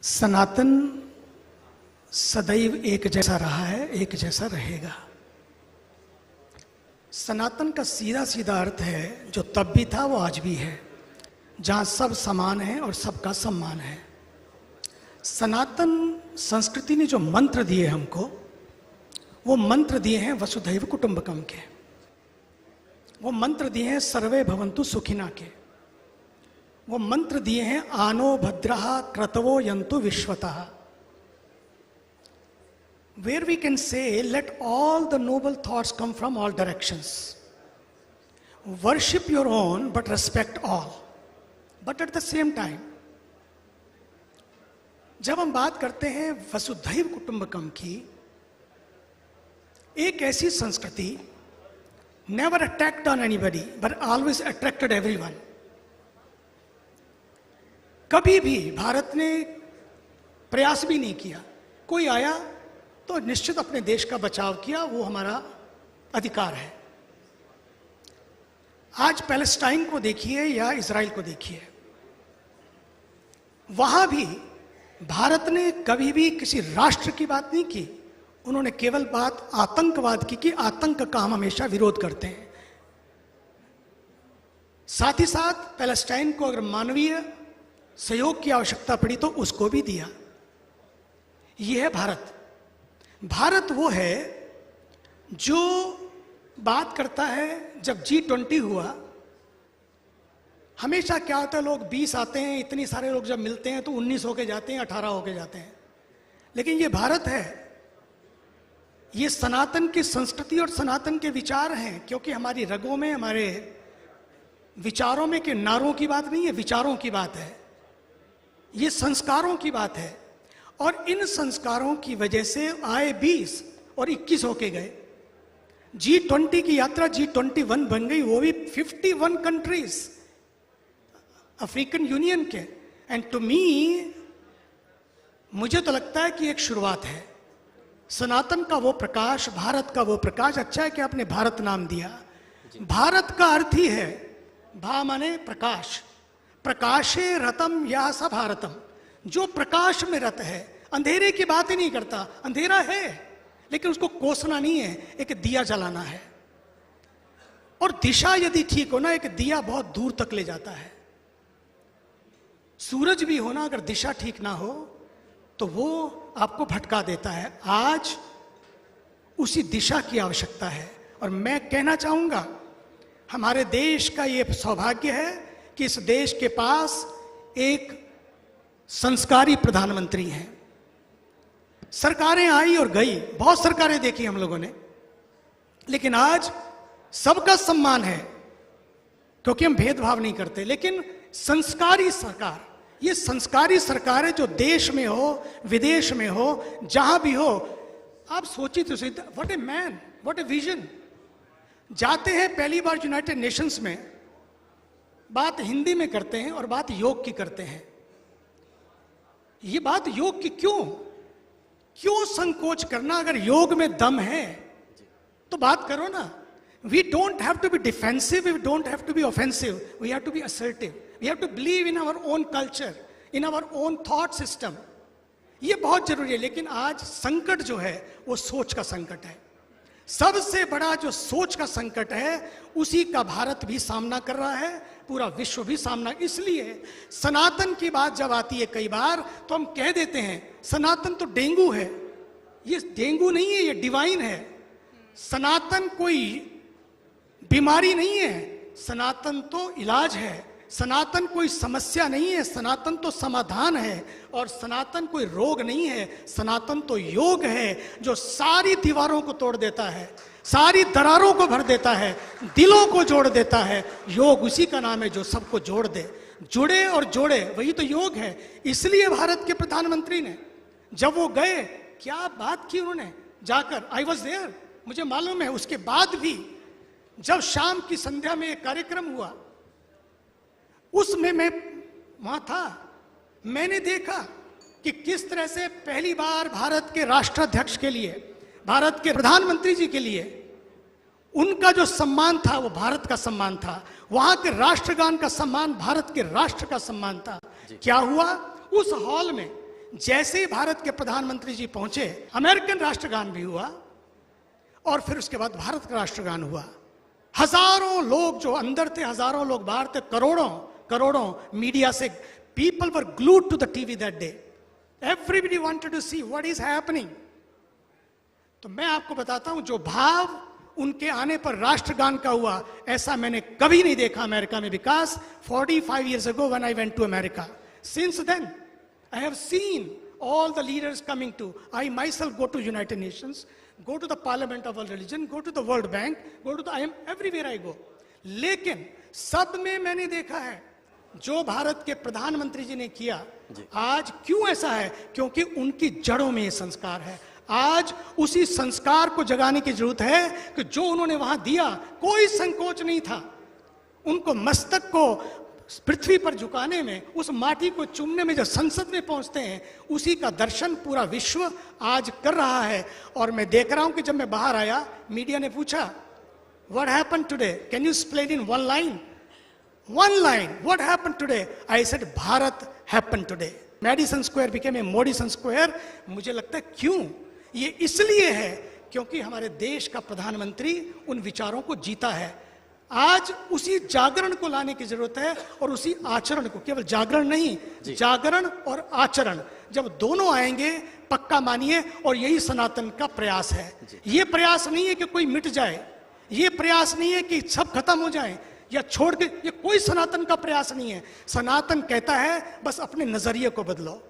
सनातन सदैव एक जैसा रहा है, एक जैसा रहेगा। सनातन का सीधा सीधा अर्थ है, जो तब भी था वो आज भी है, जहाँ सब समान है और सबका सम्मान है। सनातन संस्कृति ने जो मंत्र दिए हमको, वो मंत्र दिए हैं वसुधैव कुटुंबकम के, वो मंत्र दिए हैं सर्वे भवन्तु सुखिना के, वो मंत्र दिए हैं आनो भद्रः क्रतवो यन्तु विश्वतः, where we can say let all the noble thoughts come from all directions, worship your own but respect all, but at the same time जब हम बात करते हैं वसुधैव कुटुंबकम की, एक ऐसी संस्कृति never attacked on anybody but always attracted everyone, कभी भी भारत ने प्रयास भी नहीं किया, कोई आया तो निश्चित अपने देश का बचाव किया, वो हमारा अधिकार है। आज पैलेस्टाइन को देखिए या इजराइल को देखिए, वहां भी भारत ने कभी भी किसी राष्ट्र की बात नहीं की, उन्होंने केवल बात आतंकवाद की कि आतंक का हम हमेशा विरोध करते हैं। साथ ही साथ पैलेस्टाइन को अगर मानवीय सहयोग की आवश्यकता पड़ी तो उसको भी दिया। यह है भारत। भारत वो है जो बात करता है, जब G20 हुआ, हमेशा क्या होता है, लोग 20 आते हैं, इतनी सारे लोग जब मिलते हैं तो 19 होके जाते हैं, 18 होके जाते हैं, लेकिन ये भारत है, ये सनातन की संस्कृति और सनातन के विचार हैं, क्योंकि हमारी रगों में, हमारे विचारों में कि नारों की बात नहीं है, विचारों की बात है, ये संस्कारों की बात है। और इन संस्कारों की वजह से आए 20 और 21 होके गए, G20 की यात्रा G21 बन गई, वो भी 51 कंट्रीज अफ्रीकन यूनियन के। एंड टू मी, मुझे तो लगता है कि एक शुरुआत है। सनातन का वो प्रकाश, भारत का वो प्रकाश, अच्छा है कि आपने भारत नाम दिया। भारत का अर्थ ही है, भा माने प्रकाश, प्रकाशे रतम या स भारतम, जो प्रकाश में रत है, अंधेरे की बात ही नहीं करता। अंधेरा है लेकिन उसको कोसना नहीं है, एक दिया जलाना है। और दिशा यदि ठीक हो ना, एक दिया बहुत दूर तक ले जाता है। सूरज भी होना, अगर दिशा ठीक ना हो तो वो आपको भटका देता है। आज उसी दिशा की आवश्यकता है। और मैं कहना चाहूंगा, हमारे देश का ये सौभाग्य है कि इस देश के पास एक संस्कारी प्रधानमंत्री हैं। सरकारें आई और गई, बहुत सरकारें देखी हम लोगों ने, लेकिन आज सबका सम्मान है, क्योंकि हम भेदभाव नहीं करते। लेकिन संस्कारी सरकार, ये संस्कारी सरकार है जो देश में हो, विदेश में हो, जहां भी हो। आप सोचिए तो सही, what a man, what a vision. जाते हैं पहली बार यूनाइटेड नेशंस में, बात हिंदी में करते हैं और बात योग की करते हैं। ये बात योग की क्यों संकोच करना? अगर योग में दम है तो बात करो ना। We don't have to be defensive, we don't have to be offensive, we have to be assertive, we have to believe in our own culture, in our own thought system. ये बहुत जरूरी है। लेकिन आज संकट जो है वो सोच का संकट है। सबसे बड़ा जो सोच का संकट है, उसी का भारत भी सामना कर रहा है, पूरा विश्व भी सामना। इसलिए सनातन की बात जब आती है कई बार, तो हम कह देते हैं सनातन तो डेंगू है। ये डेंगू नहीं है, ये डिवाइन है। सनातन कोई बीमारी नहीं है, सनातन तो इलाज है। सनातन कोई समस्या नहीं है, सनातन तो समाधान है। और सनातन कोई रोग नहीं है, सनातन तो योग है, जो सारी दीवारों को तोड़ देता है, सारी दरारों को भर देता है, दिलों को जोड़ देता है। योग उसी का नाम है जो सबको जोड़ दे, जुड़े और जोड़े, वही तो योग है। इसलिए भारत के प्रधानमंत्री ने जब वो गए, क्या बात की उन्होंने जाकर, आई वॉज देयर, मुझे मालूम है। उसके बाद भी जब शाम की संध्या में एक कार्यक्रम हुआ, उसमें मैं वहां था, मैंने देखा कि किस तरह से पहली बार भारत के राष्ट्राध्यक्ष के लिए, भारत के प्रधानमंत्री जी के लिए उनका जो सम्मान था वो भारत का सम्मान था। वहां के राष्ट्रगान का सम्मान भारत के राष्ट्र का सम्मान था। क्या हुआ? उस हॉल में जैसे ही भारत के प्रधानमंत्री जी पहुंचे, अमेरिकन राष्ट्रगान भी हुआ और फिर उसके बाद भारत का राष्ट्रगान हुआ। हजारों लोग जो अंदर थे, हजारों लोग बाहर थे, करोड़ों करोड़ों मीडिया से, people were glued to the TV that day, everybody wanted to see what is happening. तो मैं आपको बताता हूं, जो भाव उनके आने पर राष्ट्रगान का हुआ, ऐसा मैंने कभी नहीं देखा अमेरिका में। Because 45 years ago when I went to America, since then I have seen all the leaders coming to, I myself go to United Nations, go to the Parliament of World Religion, go to the World Bank, go to the, I am everywhere I go. लेकिन सब में मैंने देखा है जो भारत के प्रधानमंत्री जी ने किया। आज क्यों ऐसा है? क्योंकि उनकी जड़ों में ये संस्कार है। आज उसी संस्कार को जगाने की जरूरत है कि जो उन्होंने वहां दिया, कोई संकोच नहीं था उनको मस्तक को पृथ्वी पर झुकाने में, उस माटी को चूमने में। जब संसद में पहुंचते हैं, उसी का दर्शन पूरा विश्व आज कर रहा है। और मैं देख रहा हूं कि जब मैं बाहर आया, मीडिया ने पूछा what happened today, can you explain in one line? One line, what happened today? I said Bharat happened today. Madison square became a Modison square. मुझे लगता है क्यों? ये इसलिए है क्योंकि हमारे देश का प्रधानमंत्री उन विचारों को जीता है। आज उसी जागरण को लाने की जरूरत है और उसी आचरण को, केवल जागरण नहीं, जागरण और आचरण जब दोनों आएंगे, पक्का मानिए, और यही सनातन का प्रयास है। ये प्रयास नहीं है कि कोई मिट जाए, ये प्रयास नहीं है कि सब खत्म हो जाए या छोड़ के, ये कोई सनातन का प्रयास नहीं है। सनातन कहता है बस अपने नजरिए को बदलो।